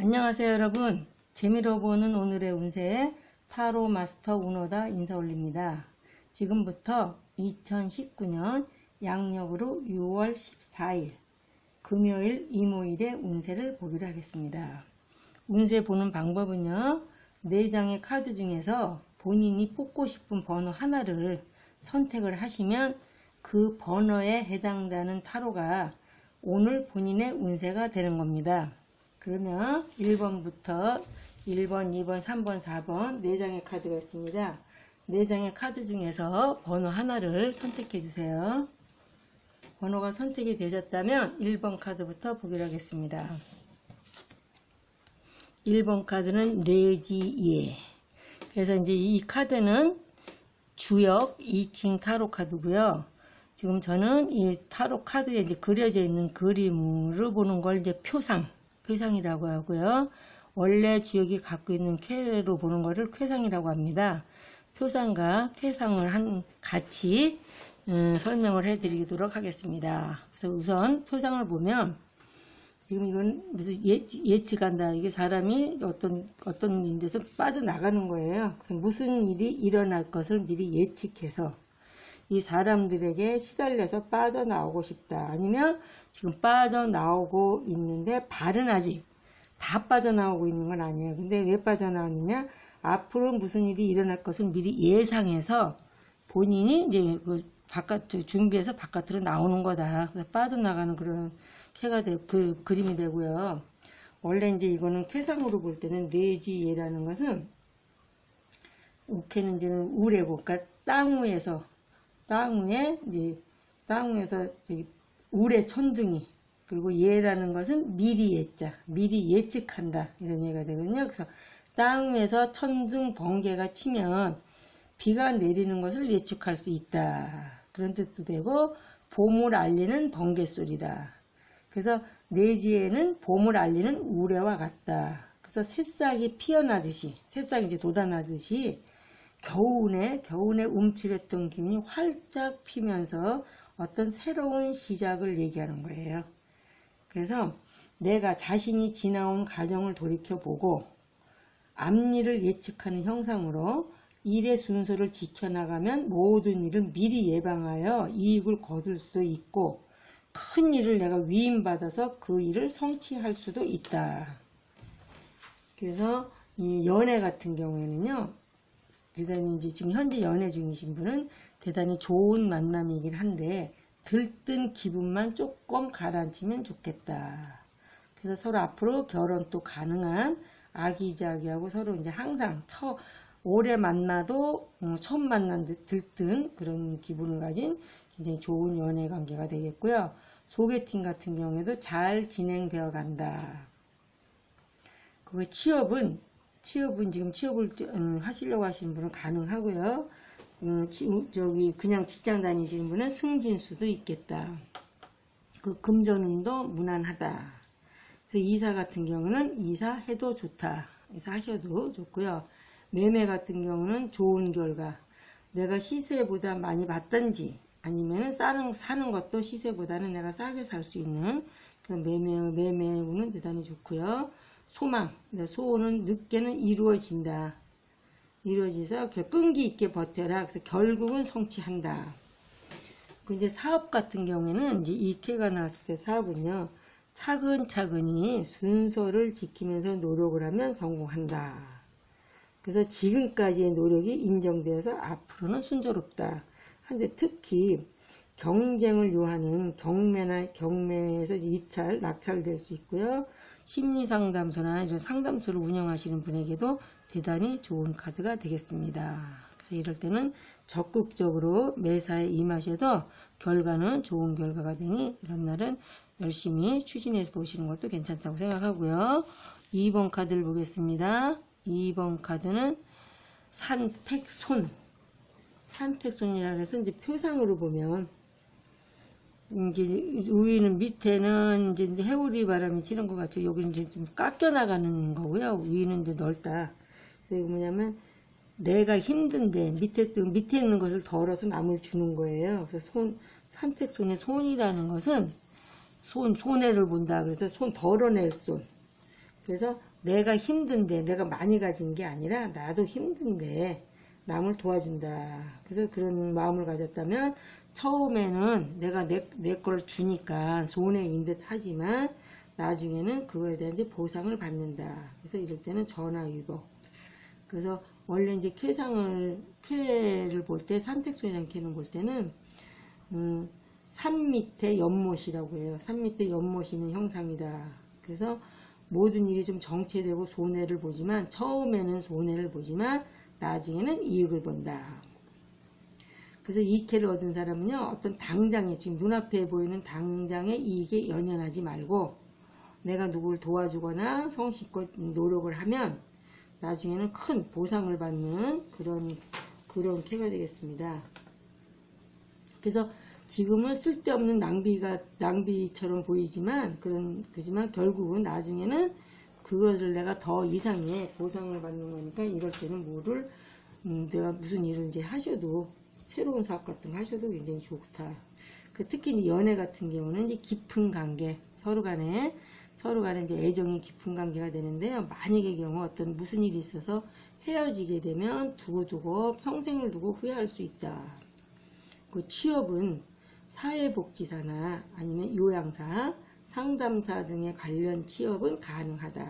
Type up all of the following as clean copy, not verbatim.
안녕하세요 여러분. 재미로 보는 오늘의 운세 타로 마스터 운호다 인사 올립니다. 지금부터 2019년 양력으로 6월 14일 금요일 이모일의 운세를 보기로 하겠습니다. 운세 보는 방법은요, 4장의 카드 중에서 본인이 뽑고 싶은 번호 하나를 선택을 하시면 그 번호에 해당되는 타로가 오늘 본인의 운세가 되는 겁니다. 그러면 1번부터 1번, 2번, 3번, 4번 4장의 카드가 있습니다. 4장의 카드 중에서 번호 하나를 선택해 주세요. 번호가 선택이 되셨다면 1번 카드부터 보기로 하겠습니다. 1번 카드는 뇌지예. 그래서 이제 이 카드는 주역 2층 타로 카드고요. 지금 저는 이 타로 카드에 이제 그려져 있는 그림으로 보는 걸 이제 표상이라고 하고요. 원래 주역이 갖고 있는 쾌로 보는 거를 쾌상이라고 합니다. 표상과 쾌상을 같이 설명을 해드리도록 하겠습니다. 그래서 우선 표상을 보면 지금 이건 무슨 예측한다. 이게 사람이 어떤 데서 빠져나가는 거예요. 그래서 무슨 일이 일어날 것을 미리 예측해서 이 사람들에게 시달려서 빠져나오고 싶다. 아니면 지금 빠져나오고 있는데 발은 아직 다 빠져나오고 있는 건 아니에요. 근데 왜 빠져나오느냐? 앞으로 무슨 일이 일어날 것을 미리 예상해서 본인이 이제 그 준비해서 바깥으로 나오는 거다. 그래서 빠져나가는 그런 그 그림이 되고요. 원래 이제 이거는 쾌상으로 볼 때는 뇌지예라는 것은 우패는 이제는 우레고, 그러니까 땅 위에서 저기 우레 천둥이, 그리고 예라는 것은 미리 예자, 미리 예측한다, 이런 얘기가 되거든요. 그래서 땅 위에서 천둥 번개가 치면 비가 내리는 것을 예측할 수 있다, 그런 뜻도 되고, 봄을 알리는 번개 소리다. 그래서 내지에는 봄을 알리는 우레와 같다. 그래서 새싹이 피어나듯이, 새싹이 이제 돋아나듯이 겨우내 움츠렸던 기운이 활짝 피면서 어떤 새로운 시작을 얘기하는 거예요. 그래서 내가 자신이 지나온 과정을 돌이켜보고 앞일을 예측하는 형상으로 일의 순서를 지켜나가면 모든 일을 미리 예방하여 이익을 거둘 수도 있고, 큰 일을 내가 위임받아서 그 일을 성취할 수도 있다. 그래서 이 연애 같은 경우에는요, 대단히 이제 지금 현재 연애 중이신 분은 대단히 좋은 만남이긴 한데 들뜬 기분만 조금 가라앉히면 좋겠다. 그래서 서로 앞으로 결혼도 가능한 아기자기하고 서로 이제 항상 오래 만나도 처음 만난 듯 들뜬 그런 기분을 가진 굉장히 좋은 연애 관계가 되겠고요. 소개팅 같은 경우에도 잘 진행되어 간다. 그리고 취업은 지금 취업을 하시려고 하시는 분은 가능하고요. 그냥 직장 다니시는 분은 승진 수도 있겠다. 그 금전운도 무난하다. 그래서 이사 같은 경우는 이사해도 좋다. 이사하셔도 좋고요. 매매 같은 경우는 좋은 결과. 내가 시세보다 많이 받든지 아니면 사는 것도 시세보다는 내가 싸게 살 수 있는 매매운은 대단히 좋고요. 소망, 소원은 늦게는 이루어져서 끈기 있게 버텨라. 그래서 결국은 성취한다. 그 이제 사업 같은 경우에는 이제 이 캐가 나왔을 때 사업은요, 차근차근히 순서를 지키면서 노력을 하면 성공한다. 그래서 지금까지의 노력이 인정되어서 앞으로는 순조롭다. 한데 특히 경쟁을 요하는 경매에서 낙찰될 수 있고요. 심리상담소나 이런 상담소를 운영하시는 분에게도 대단히 좋은 카드가 되겠습니다. 그래서 이럴 때는 적극적으로 매사에 임하셔도 결과는 좋은 결과가 되니 이런 날은 열심히 추진해서 보시는 것도 괜찮다고 생각하고요. 2번 카드를 보겠습니다. 2번 카드는 산택손이라 해서 이제 표상으로 보면 이제 위는 밑에는 이제 해오리 바람이 치는 것 같이 여기는 이제 좀 깎여 나가는 거고요. 위는 이제 넓다. 그래서 이거 뭐냐면 내가 힘든데 밑에 있는 것을 덜어서 남을 주는 거예요. 그래서 산택손의 손이라는 것은 손해를 본다. 그래서 덜어낼 손. 그래서 내가 힘든데, 내가 많이 가진 게 아니라 나도 힘든데 남을 도와준다. 그래서 그런 마음을 가졌다면 처음에는 내가 내 걸 주니까 손해인 듯 하지만 나중에는 그거에 대한 이제 보상을 받는다. 그래서 이럴 때는 전화위복. 그래서 원래 이제 쾌를 볼 때, 산택손이라는 쾌는 볼 때는 산 밑에 연못이라고 해요. 산 밑에 연못이 있는 형상이다. 그래서 모든 일이 좀 정체되고 손해를 보지만, 처음에는 손해를 보지만 나중에는 이익을 본다. 그래서 이 쾌를 얻은 사람은요, 어떤 당장에, 지금 눈앞에 보이는 당장의 이익에 연연하지 말고 내가 누구를 도와주거나 성실껏 노력을 하면 나중에는 큰 보상을 받는 그런 쾌가 되겠습니다. 그래서 지금은 쓸데없는 낭비처럼 보이지만, 그지만 결국은 나중에는 그것을 내가 더 이상의 보상을 받는 거니까, 이럴 때는 내가 무슨 일을 이제 하셔도, 새로운 사업 같은 거 하셔도 굉장히 좋다. 특히 이제 연애 같은 경우는 이제 깊은 관계, 서로 간에 이제 애정이 깊은 관계가 되는데요. 만약의 경우 무슨 일이 있어서 헤어지게 되면 두고두고 평생을 두고 후회할 수 있다. 그 취업은 사회복지사나 아니면 요양사, 상담사 등의 관련 취업은 가능하다.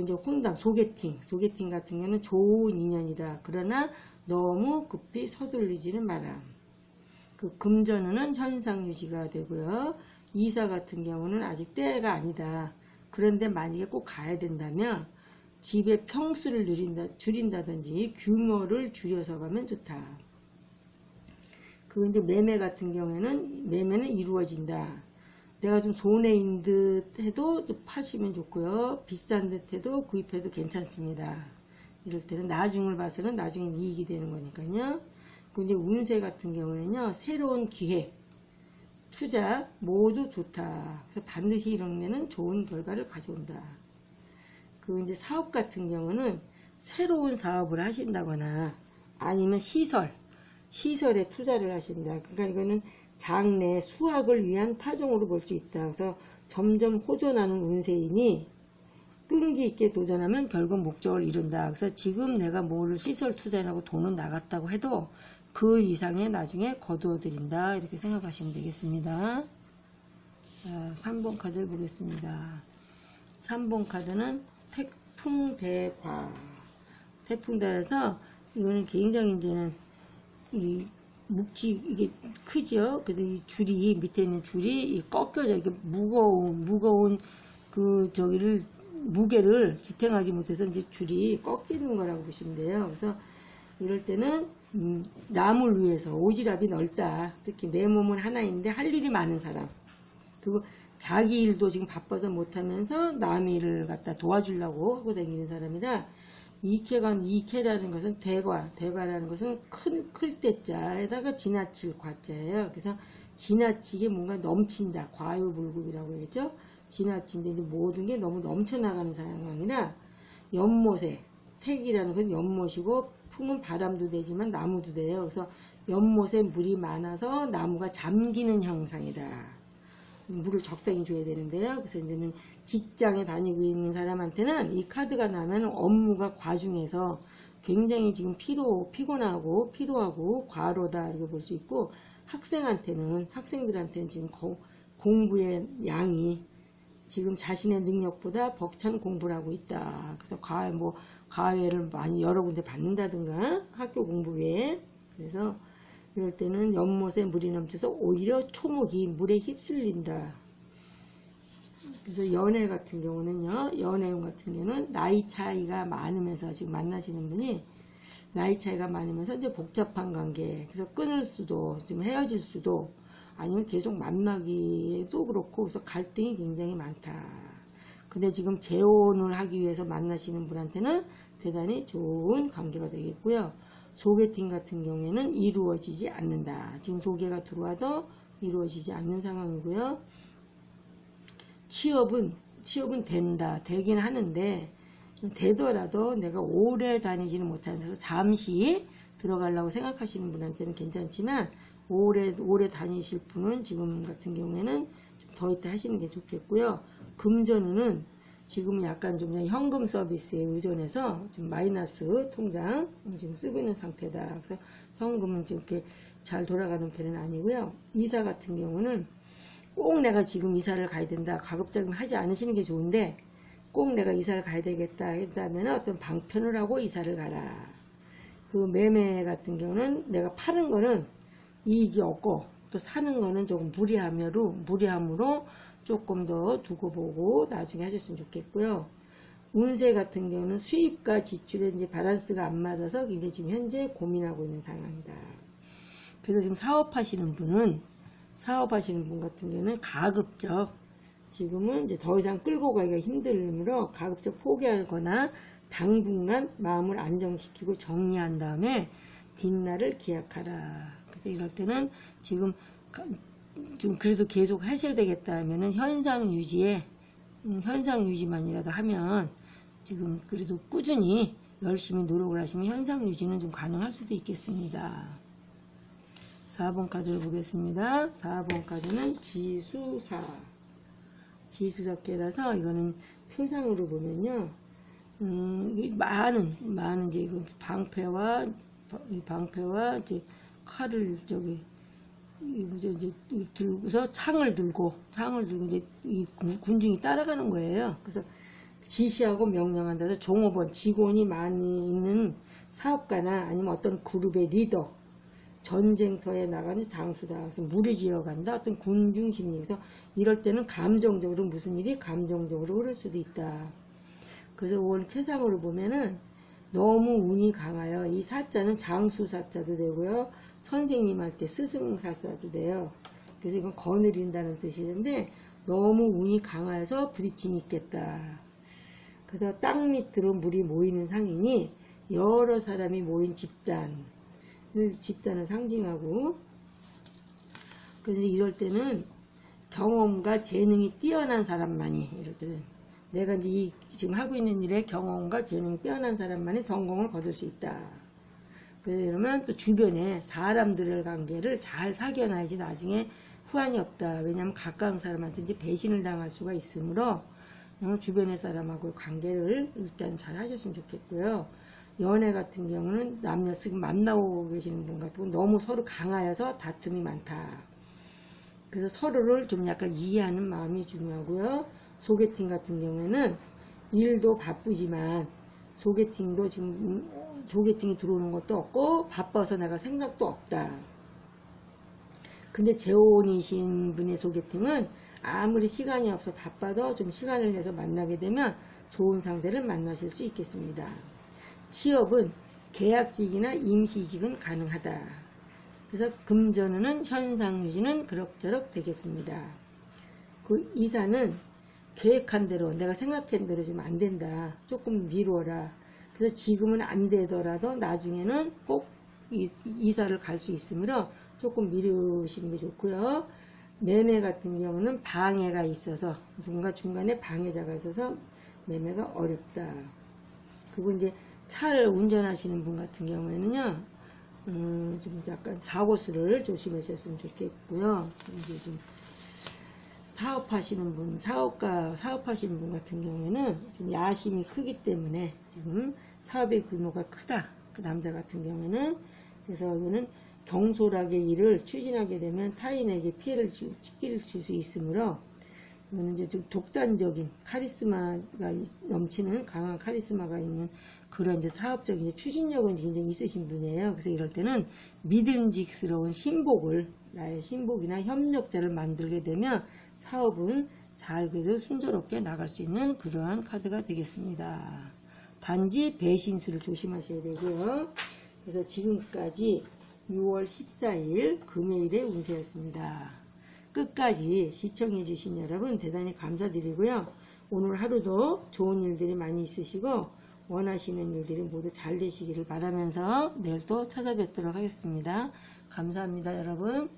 이제 혼담, 소개팅 같은 경우는 좋은 인연이다. 그러나 너무 급히 서둘리지는 마라. 금전운은 현상 유지가 되고요. 이사 같은 경우는 아직 때가 아니다. 그런데 만약에 꼭 가야 된다면 집의 평수를 줄인다든지 규모를 줄여서 가면 좋다. 이제 매매 같은 경우에는 매매는 이루어진다. 내가 좀 손해인 듯 해도 좀 파시면 좋고요. 비싼 듯 해도 구입해도 괜찮습니다. 이럴 때는 나중을 봐서는 나중에 이익이 되는 거니까요. 이제 운세 같은 경우는요, 새로운 기획, 투자 모두 좋다. 그래서 반드시 이런 데는 좋은 결과를 가져온다. 이제 사업 같은 경우는 새로운 사업을 하신다거나 아니면 시설에 투자를 하신다. 그러니까 이거는 장래 수확을 위한 파종으로 볼 수 있다. 그래서 점점 호전하는 운세이니 끈기 있게 도전하면 결국 목적을 이룬다. 그래서 지금 내가 뭐를 시설 투자라고 돈은 나갔다고 해도 그 이상의 나중에 거두어 드린다. 이렇게 생각하시면 되겠습니다. 자, 3번 카드를 보겠습니다. 3번 카드는 태풍대과. 태풍대라서 이거는 굉장히 이제는 이게 크죠. 그래도 이 줄이, 밑에 있는 줄이 꺾여져. 이게 무거운 무게를 지탱하지 못해서 이제 줄이 꺾이는 거라고 보시면 돼요. 그래서 이럴 때는 남을 위해서 오지랖이 넓다. 특히 내 몸은 하나인데 할 일이 많은 사람. 그리고 자기 일도 지금 바빠서 못하면서 남의 일을 갖다 도와주려고 하고 다니는 사람이라, 이캐라는 것은 대과라는 것은 클 때자에다가 지나칠 과자예요. 그래서 지나치게 뭔가 넘친다. 과유불급이라고 하겠죠. 지나친데 이제 모든 게 너무 넘쳐나가는 상황이라, 연못에, 택이라는 건 연못이고, 풍은 바람도 되지만 나무도 돼요. 그래서 연못에 물이 많아서 나무가 잠기는 형상이다. 물을 적당히 줘야 되는데요. 그래서 이제는 직장에 다니고 있는 사람한테는 이 카드가 나면 업무가 과중해서 굉장히 지금 피곤하고 과로다 이렇게 볼 수 있고, 학생들한테는 지금 공부의 양이 지금 자신의 능력보다 벅찬 공부를 하고 있다. 그래서 과외를 많이 여러 군데 받는다든가 학교 공부 외에. 그래서 이럴 때는 연못에 물이 넘쳐서 오히려 초목이 물에 휩쓸린다. 그래서 연애 같은 경우는 나이 차이가 많으면서, 지금 만나시는 분이 나이 차이가 많으면서 이제 복잡한 관계, 그래서 끊을 수도, 좀 헤어질 수도, 아니면 계속 만나기에도 그렇고, 그래서 갈등이 굉장히 많다. 근데 지금 재혼을 하기 위해서 만나시는 분한테는 대단히 좋은 관계가 되겠고요. 소개팅 같은 경우에는 이루어지지 않는다. 지금 소개가 들어와도 이루어지지 않는 상황이고요. 취업은 되긴 하는데, 되더라도 내가 오래 다니지는 못하면서 잠시 들어가려고 생각하시는 분한테는 괜찮지만, 오래 다니실 분은 지금 같은 경우에는 좀 더 있다 하시는 게 좋겠고요. 금전운은 지금은 약간 좀 현금 서비스에 의존해서 좀 마이너스 통장 지금 쓰고 있는 상태다. 그래서 현금은 지금 이렇게 잘 돌아가는 편은 아니고요. 이사 같은 경우는 꼭 내가 지금 이사를 가야 된다. 가급적이면 하지 않으시는 게 좋은데 꼭 내가 이사를 가야 되겠다 했다면 어떤 방편을 하고 이사를 가라. 그 매매 같은 경우는 내가 파는 거는 이익이 없고 또 사는 거는 조금 무리함으로 조금 더 두고 보고 나중에 하셨으면 좋겠고요. 운세 같은 경우는 수입과 지출의 이제 밸런스가 안 맞아서 굉장히 지금 현재 고민하고 있는 상황이다. 그래서 지금 사업하시는 분 같은 경우는 가급적 지금은 이제 더 이상 끌고 가기가 힘들므로 가급적 포기하거나 당분간 마음을 안정시키고 정리한 다음에 뒷날을 기약하라. 그래서 이럴 때는 지금 좀 그래도 계속 하셔야 되겠다 하면은 현상 유지만이라도 하면 지금 그래도 꾸준히 열심히 노력을 하시면 현상 유지는 좀 가능할 수도 있겠습니다. 4번 카드를 보겠습니다. 4번 카드는 지수사께라서 이거는 표상으로 보면요. 많은 이제 방패와 이제 칼을 이제 들고서 창을 들고 이제 이 군중이 따라가는 거예요. 그래서 지시하고 명령한다 해서 종업원, 직원이 많이 있는 사업가나 아니면 어떤 그룹의 리더, 전쟁터에 나가는 장수다. 그래서 무리지어 간다. 어떤 군중 심리. 그래서 이럴 때는 감정적으로 무슨 일이 감정적으로 흐를 수도 있다. 그래서 오늘 태상으로 보면은 너무 운이 강하여 이 사자는 장수사자도 되고요. 선생님 할 때 스승사자도 돼요. 그래서 이건 거느린다는 뜻이는데 너무 운이 강해서 부딪힘이 있겠다. 그래서 땅 밑으로 물이 모이는 상이니 여러 사람이 모인 집단을 상징하고, 그래서 이럴 때는 경험과 재능이 뛰어난 사람만이, 이럴 때는 내가 이제 지금 하고 있는 일에 경험과 재능이 뛰어난 사람만이 성공을 거둘 수 있다. 그러면 또 주변에 사람들의 관계를 잘 사귀어놔야지 나중에 후환이 없다. 왜냐하면 가까운 사람한테 이제 배신을 당할 수가 있으므로 주변의 사람하고 관계를 일단 잘 하셨으면 좋겠고요. 연애 같은 경우는 남녀 지금 만나고 계시는 분 같은 경우는 너무 서로 강하여서 다툼이 많다. 그래서 서로를 좀 약간 이해하는 마음이 중요하고요. 소개팅 같은 경우에는 일도 바쁘지만 소개팅도 지금 소개팅이 들어오는 것도 없고 바빠서 내가 생각도 없다. 근데 재혼이신 분의 소개팅은 아무리 시간이 없어 바빠도 좀 시간을 내서 만나게 되면 좋은 상대를 만나실 수 있겠습니다. 취업은 계약직이나 임시직은 가능하다. 그래서 금전운은 현상 유지는 그럭저럭 되겠습니다. 그 이사는 계획한 대로 내가 생각한 대로 지금 안 된다. 조금 미루어라. 그래서 지금은 안 되더라도 나중에는 꼭 이사를 갈 수 있으므로 조금 미루시는 게 좋고요. 매매 같은 경우는 방해가 있어서 누군가 중간에 방해자가 있어서 매매가 어렵다. 그리고 이제 차를 운전하시는 분 같은 경우에는요, 좀 약간 사고수를 조심하셨으면 좋겠고요. 이제 좀 사업하시는 분 같은 경우에는 좀 야심이 크기 때문에 지금 사업의 규모가 크다. 그 남자 같은 경우에는. 그래서 이거는 경솔하게 일을 추진하게 되면 타인에게 피해를 끼칠 수 있으므로 이거는 이제 좀 독단적인 카리스마가 넘치는 강한 카리스마가 있는 그런 이제 사업적인 이제 추진력은 굉장히 있으신 분이에요. 그래서 이럴 때는 믿음직스러운 나의 신복이나 협력자를 만들게 되면 사업은 잘 그래도 순조롭게 나갈 수 있는 그러한 카드가 되겠습니다. 단지 배신수를 조심하셔야 되고요. 그래서 지금까지 6월 14일 금요일의 운세였습니다. 끝까지 시청해 주신 여러분 대단히 감사드리고요. 오늘 하루도 좋은 일들이 많이 있으시고 원하시는 일들이 모두 잘 되시기를 바라면서 내일 또 찾아뵙도록 하겠습니다. 감사합니다, 여러분.